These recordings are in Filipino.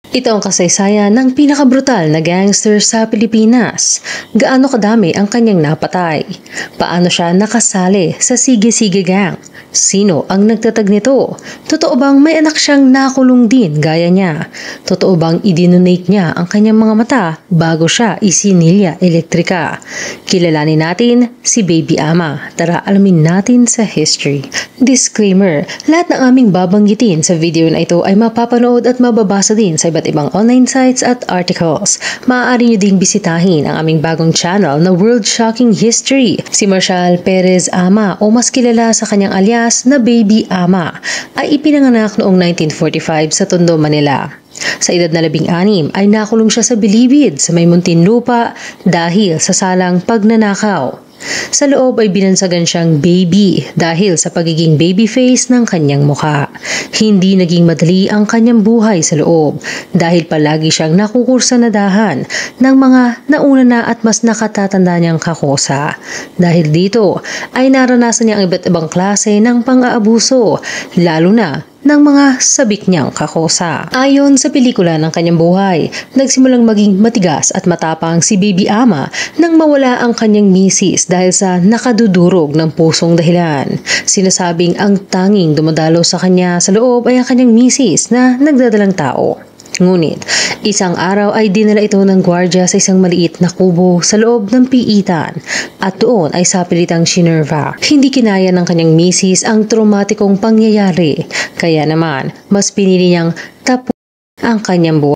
Ito ang kasaysayan ng pinakabrutal na gangster sa Pilipinas. Gaano kadami ang kanyang napatay? Paano siya nakasali sa Sige-Sige Gang? Sino ang nagtatag nito? Totoo bang may anak siyang nakulong din gaya niya? Totoo bang idinonate niya ang kanyang mga mata bago siya isinilya elektrika? Kilalanin natin si Baby Ama. Tara alamin natin sa history. Disclaimer, lahat ng aming babanggitin sa video na ito ay mapapanood at mababasa din sa iba't ibang online sites at articles. Maaari niyo ding bisitahin ang aming bagong channel na World Shocking History. Si Marshall Perez Ama o mas kilala sa kanyang alias na Baby Ama ay ipinanganak noong 1945 sa Tondo, Manila. Sa edad na 16 ay nakulong siya sa Bilibid sa may Muntinlupa dahil sa salang pagnanakaw. Sa loob ay binansagan siyang baby dahil sa pagiging baby face ng kanyang mukha. Hindi naging madali ang kanyang buhay sa loob dahil palagi siyang nakukursanadahan ng mga nauna na at mas nakatatanda niyang kakosa. Dahil dito ay naranasan niya ang iba't ibang klase ng pang-aabuso, lalo na ng mga sabik niyang kakosa. Ayon sa pelikula ng kanyang buhay, nagsimulang maging matigas at matapang si Baby Ama nang mawala ang kanyang misis dahil sa nakadudurog ng pusong dahilan. Sinasabing ang tanging dumadalo sa kanya sa loob ay ang kanyang misis na nagdadalang tao. Ngunit, isang araw ay dinala ito ng gwardya sa isang maliit na kubo sa loob ng piitan at doon ay sapilitang sinerva. Hindi kinaya ng kanyang misis ang traumatikong pangyayari, kaya naman mas pinili niyang tapusin ang kanyang buhay.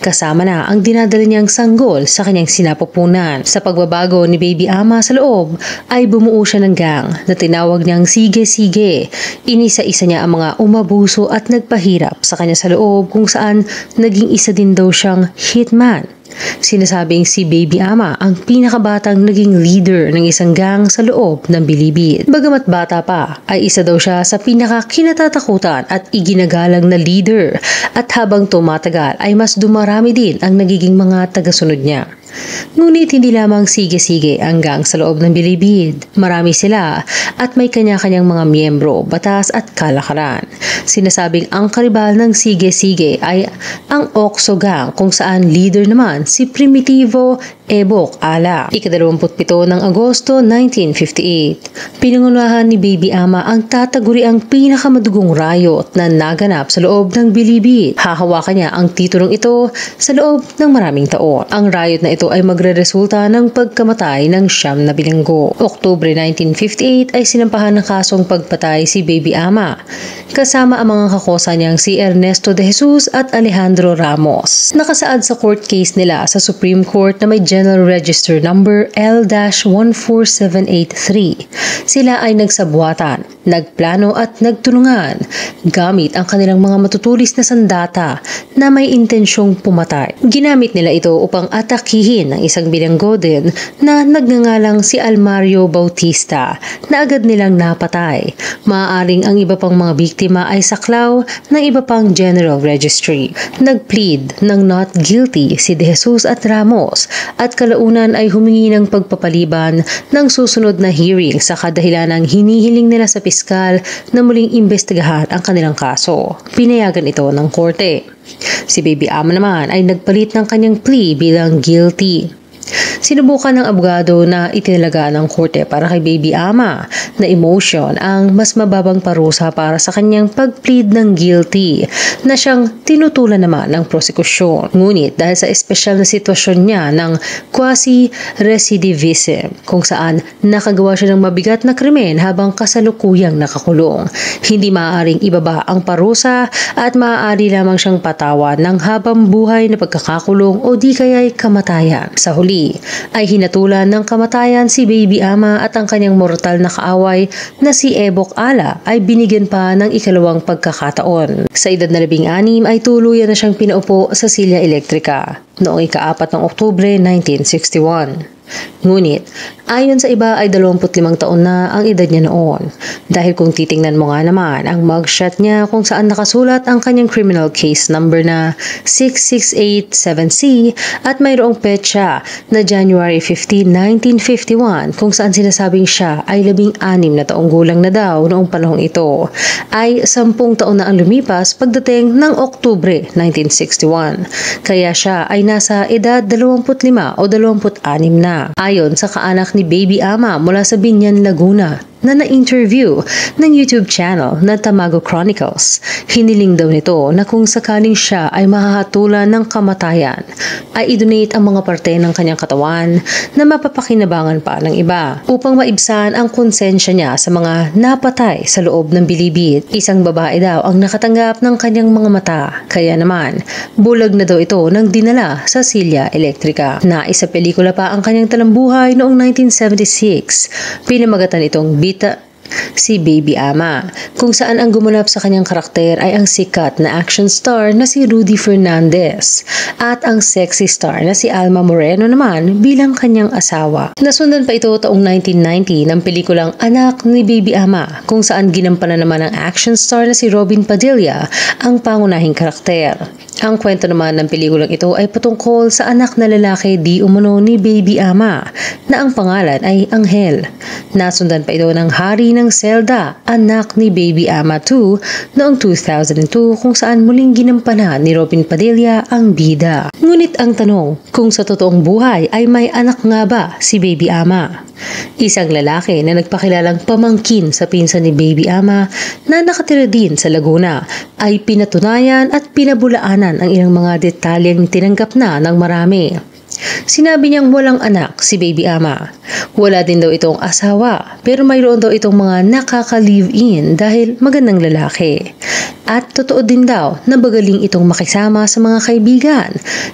Kasama na ang dinadala niyang sanggol sa kanyang sinapupunan. Sa pagbabago ni Baby Ama sa loob, ay bumuo siya ng gang na tinawag niyang Sige-Sige. Inisa-isa niya ang mga umabuso at nagpahirap sa kanya sa loob kung saan naging isa din daw siyang hitman. Sinasabing si Baby Ama ang pinakabatang naging leader ng isang gang sa loob ng Bilibid. Bagamat bata pa, ay isa daw siya sa pinakakinatatakutan at iginagalang na leader at habang tumatagal ay mas dumarami din ang nagiging mga tagasunod niya. Ngunit hindi lamang sige-sige ang gang sa loob ng Bilibid. Marami sila at may kanya-kanyang mga miyembro, batas at kalakaran. Sinasabing ang karibal ng sige-sige ay ang Okso Gang kung saan leader naman si Primitivo Ebok Ala. Ika-27 ng Agosto 1958. Pinangunahan ni Baby Ama ang tataguriang pinakamadugong riot na naganap sa loob ng Bilibid. Hahawakan niya ang titulong ito sa loob ng maraming taon. Ang riot na ito ay magreresulta ng pagkamatay ng 9 na bilanggo. Oktubre 1958 ay sinampahan ng kasong pagpatay si Baby Ama, kasama ang mga kakosa niyang si Ernesto de Jesus at Alejandro Ramos. Nakasaad sa court case nila sa Supreme Court na may General Register number L-14783. Sila ay nagsabwatan, nagplano at nagtulungan gamit ang kanilang mga matutulis na sandata na may intensyong pumatay. Ginamit nila ito upang atakihin ng isang bilanggo din na nagngangalang si Almario Bautista na agad nilang napatay. Maaaring ang iba pang mga biktima ay saklaw ng iba pang General Registry. Nagplead ng not guilty si De Jesus at Ramos at kalaunan ay humingi ng pagpapaliban ng susunod na hearing sa kadahilanang hinihiling nila sa piskal na muling imbestigahan ang kanilang kaso. Pinayagan ito ng korte. Si Baby Ama naman ay nagpalit ng kanyang plea bilang guilty. Sinubukan ng abogado na itinalaga ng korte para kay Baby Ama na emotion ang mas mababang parusa para sa kanyang pag-plead ng guilty na siyang tinutulan naman ng prosekusyon. Ngunit dahil sa espesyal na sitwasyon niya ng quasi-recidivism kung saan nakagawa siya ng mabigat na krimen habang kasalukuyang nakakulong, hindi maaaring ibaba ang parusa at maaari lamang siyang patawan ng habang buhay na pagkakakulong o di kaya'y kamatayan. Sa huli ay hinatulan ng kamatayan si Baby Ama at ang kanyang mortal na kaaway na si Ebok Ala ay binigyan pa ng ikalawang pagkakataon. Sa edad na 16 ay tuluyan na siyang pinaupo sa silya elektrika noong ika-4 ng Oktubre 1961. Ngunit, ayon sa iba ay 25 taon na ang edad niya noon. Dahil kung titingnan mo nga naman ang mugshot niya kung saan nakasulat ang kanyang criminal case number na 6687C at mayroong petsa na January 15, 1951 kung saan sinasabing siya ay 16 na taong gulang na daw noong panahong ito, ay 10 taon na ang lumipas pagdating ng Oktubre 1961. Kaya siya ay nasa edad 25 o 26 na. Ayon sa kaanak ni Baby Ama mula sa Binyan, Laguna, na na-interview ng YouTube channel na Tamago Chronicles. Hiniling daw nito na kung sakaling siya ay mahahatulan ng kamatayan, ay i-donate ang mga parte ng kanyang katawan na mapapakinabangan pa ng iba upang maibsan ang konsensya niya sa mga napatay sa loob ng bilibid. Isang babae daw ang nakatanggap ng kanyang mga mata, kaya naman bulag na daw ito nang dinala sa silya elektrika. Naisa pelikula pa ang kanyang talambuhay noong 1976. Pinamagatan itong si Baby Ama, kung saan ang gumanap sa kanyang karakter ay ang sikat na action star na si Rudy Fernandez at ang sexy star na si Alma Moreno naman bilang kanyang asawa. Nasundan pa ito taong 1990 ng pelikulang Anak ni Baby Ama, kung saan ginampanan naman ng action star na si Robin Padilla ang pangunahing karakter. Ang kwento naman ng pelikulang ito ay patungkol sa anak na lalaki di umano ni Baby Ama na ang pangalan ay Angel. Nasundan pa ito ng Hari ng Zelda, Anak ni Baby Ama 2 noong 2002 kung saan muling ginampanan ni Robin Padilla ang bida. Ngunit ang tanong, kung sa totoong buhay ay may anak nga ba si Baby Ama? Isang lalaki na nagpakilalang pamangkin sa pinsan ni Baby Ama na nakatira din sa Laguna ay pinatunayan at pinabulaanan ang ilang mga detalyeng tinanggap na ng marami. Sinabi niyang walang anak si Baby Ama. Wala din daw itong asawa, pero mayroon daw itong mga nakaka-live-in dahil magandang lalaki. At totoo din daw na bagaling itong makisama sa mga kaibigan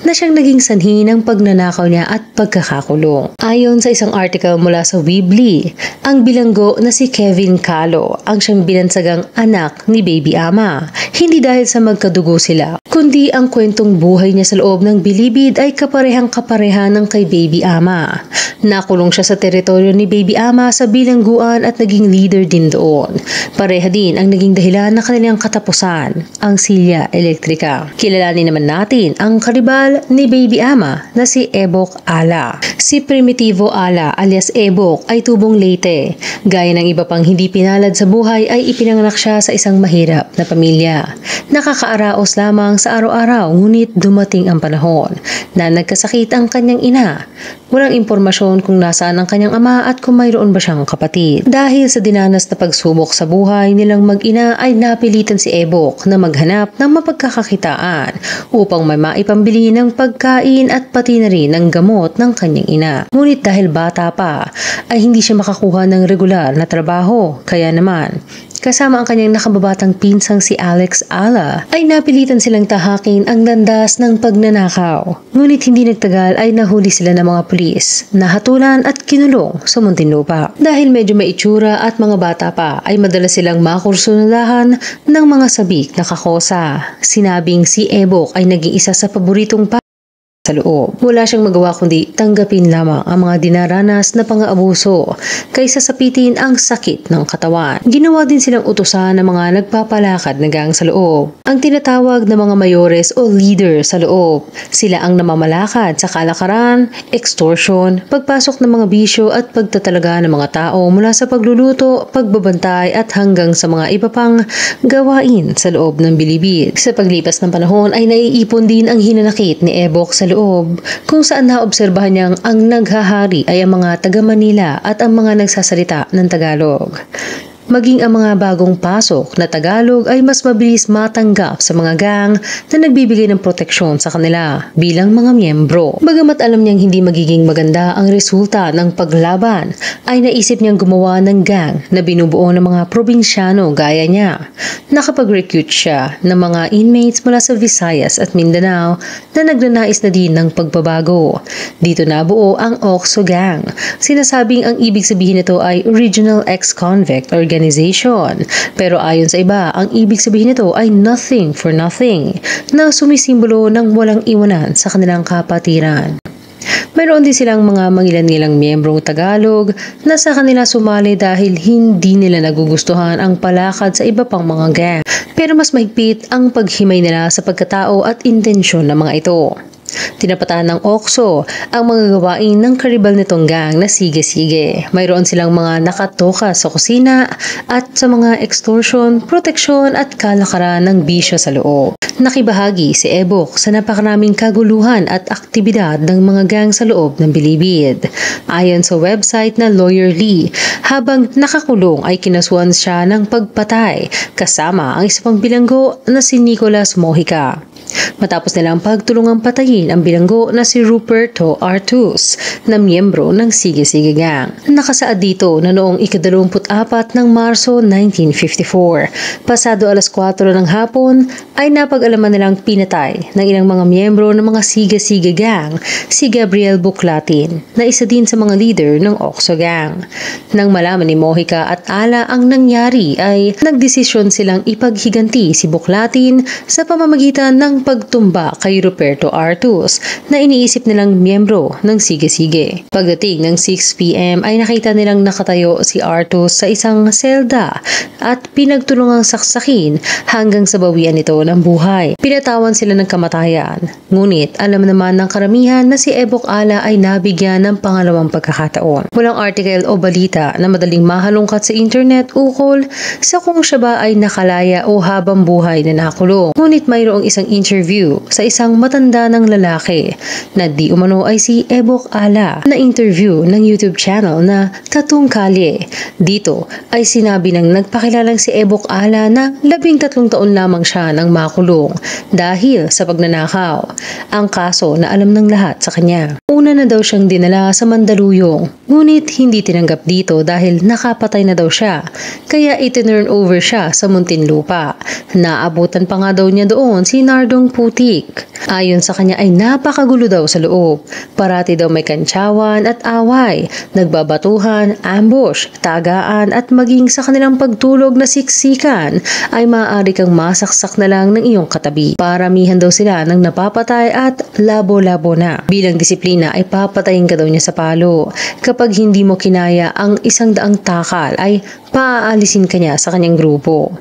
na siyang naging sanhi ng pagnanakaw niya at pagkakakulong. Ayon sa isang article mula sa Weebly, ang bilanggo na si Kevin Calo ang siyang binansagang anak ni Baby Ama. Hindi dahil sa magkadugo sila, kundi ang kwentong buhay niya sa loob ng bilibid ay kaparehang-kapareha ng kay Baby Ama. Nakulong siya sa teritoryo ni Baby Ama sa bilangguan at naging leader din doon. Pareha din ang naging dahilan na kanilang katapusan, ang silya elektrika. Kilalanin naman natin ang karibal ni Baby Ama na si Ebok Ala. Si Primitivo Ala alias Ebok ay tubong Leyte. Gaya ng iba pang hindi pinalad sa buhay ay ipinanganak siya sa isang mahirap na pamilya. Nakakaaraos lamang sa araw-araw, ngunit dumating ang panahon na nagkasakit ang kanyang ina. Walang impormasyon kung nasaan ang kanyang ama at kung mayroon ba siyang kapatid. Dahil sa dinanas na pagsubok sa buhay nilang mag-ina ay napilitan si Ebok na maghanap ng mapagkakakitaan upang may maipambili ng pagkain at pati na rin ng gamot ng kanyang ina. Ngunit dahil bata pa ay hindi siya makakuha ng regular na trabaho, kaya naman kasama ang kanyang nakababatang pinsang si Alex Ala ay napilitan silang tahakin ang landas ng pagnanakaw. Ngunit hindi nagtagal ay nahuli sila ng mga pulis, nahatulan at kinulong sa Muntinlupa. Dahil medyo may itsura at mga bata pa ay madalas silang makursunadahan ng mga sabik na kakosa. Sinabing si Ebok ay naging isa sa paboritong sa loob. Wala siyang magawa kundi tanggapin lamang ang mga dinaranas na pang-aabuso kaysa sapitin ang sakit ng katawan. Ginawa din silang utusan ng mga nagpapalakad na gang sa loob. Ang tinatawag na mga mayores o leader sa loob. Sila ang namamalakad sa kalakaran, extortion, pagpasok ng mga bisyo at pagtatalaga ng mga tao mula sa pagluluto, pagbabantay at hanggang sa mga iba pang gawain sa loob ng bilibid. Sa paglipas ng panahon ay naiipon din ang hinanakit ni Ebok sa loob, kung saan naobserbahan niyang ang naghahari ay ang mga taga-Manila at ang mga nagsasalita ng Tagalog. Maging ang mga bagong pasok na Tagalog ay mas mabilis matanggap sa mga gang na nagbibigay ng proteksyon sa kanila bilang mga miyembro. Bagamat alam niyang hindi magiging maganda ang resulta ng paglaban, ay naisip niyang gumawa ng gang na binubuo ng mga probinsyano gaya niya. Nakapag-recruit siya ng mga inmates mula sa Visayas at Mindanao na nagnanais na din ng pagbabago. Dito nabuo ang OXO Gang. Sinasabing ang ibig sabihin nito ay Regional Ex-Convict Organization. Pero ayon sa iba, ang ibig sabihin nito ay nothing for nothing, na sumisimbolo ng walang iwanan sa kanilang kapatiran. Mayroon din silang mga mangilan-ngilang miyembrong Tagalog na sa kanila sumali dahil hindi nila nagugustuhan ang palakad sa iba pang mga gang. Pero mas mahigpit ang paghimay nila sa pagkatao at intensyon ng mga ito. Tinapatan ng OXO ang mga gawain ng karibal nitong gang na sige-sige. Mayroon silang mga nakatoka sa kusina at sa mga extortion, proteksyon at kalakaran ng bisyo sa loob. Nakibahagi si Ebok sa napakaraming kaguluhan at aktibidad ng mga gang sa loob ng Bilibid. Ayon sa website na Lawyerly, habang nakakulong ay kinasuhan siya ng pagpatay kasama ang isa pang bilanggo na si Nicolas Mojica. Matapos nilang pagtulungang patayin ang bilanggo na si Ruperto Artus na miyembro ng Sige-Sige Gang. Nakasaad dito na noong ika-24 ng Marso 1954, pasado alas 4 ng hapon ay napag-alaman nilang pinatay ng ilang mga miyembro ng mga Sige-Sige Gang si Gabriel Buklatin na isa din sa mga leader ng OXO Gang. Nang malaman ni Mojica at Ala ang nangyari ay nagdesisyon silang ipaghiganti si Buklatin sa pamamagitan ng pagtumba kay Ruperto Artus na iniisip nilang miyembro ng Sige-Sige. Pagdating ng 6 p.m. ay nakita nilang nakatayo si Artus sa isang selda at pinagtulungang saksakin hanggang sa bawian nito ng buhay. Pinatawan sila ng kamatayan. Ngunit alam naman ng karamihan na si Ebok Ala ay nabigyan ng pangalawang pagkakataon. Walang article o balita na madaling mahalungkat sa internet ukol sa kung siya ba ay nakalaya o habang buhay na nakulong. Ngunit mayroong isang interview sa isang matanda ng lalaki na di umano ay si Ebok Ala na interview ng YouTube channel na Tatong Kalye. Dito ay sinabi ng nagpakilalang si Ebok Ala na 13 taon lamang siya nang makulong dahil sa pagnanakaw. Ang kaso na alam ng lahat sa kanya. Una na daw siyang dinala sa Mandaluyong, ngunit hindi tinanggap dito dahil nakapatay na daw siya, kaya itinurn over siya sa Muntinlupa. Naabutan pa nga daw niya doon si Nardong Putik. Ayon sa kanya ay napakagulo daw sa loob. Parati daw may kantsawan at away, nagbabatuhan, ambush, tagaan at maging sa kanilang pagtulog na siksikan ay maaari kang masaksak na lang ng iyong katabi. Paramihan daw sila ng napapatay at labo-labo na. Bilang disiplina ay papatayin ka daw niya sa palo. Kapag hindi mo kinaya ang 100 takal ay paaalisin ka niya sa kanyang grupo.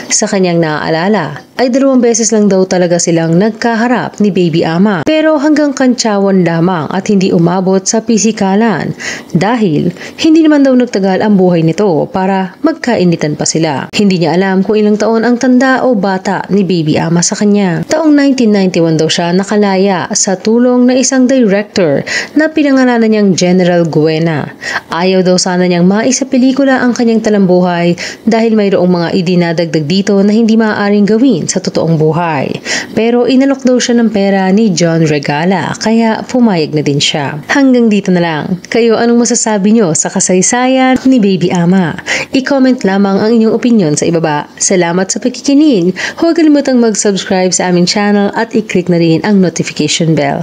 Sa kanyang naaalala ay 2 beses lang daw talaga silang nagkaharap ni Baby Ama, pero hanggang kantsawan lamang at hindi umabot sa pisikalan dahil hindi naman daw nagtagal ang buhay nito para magkainitan pa sila. Hindi niya alam kung ilang taon ang tanda o bata ni Baby Ama sa kanya. Taong 1991 daw siya nakalaya sa tulong ng isang director na pinangalanan niyang General Guena. Ayaw daw sana niyang maisapelikula ang kanyang talambuhay dahil mayroong mga idinadagdag dito na hindi maaaring gawin sa totoong buhay. Pero inalok daw siya ng pera ni John Regala kaya pumayag na din siya. Hanggang dito na lang. Kayo, anong masasabi nyo sa kasaysayan ni Baby Ama? I-comment lamang ang inyong opinion sa ibaba. Salamat sa pakikinig. Huwag kalimutang mag-subscribe sa aming channel at i-click na rin ang notification bell.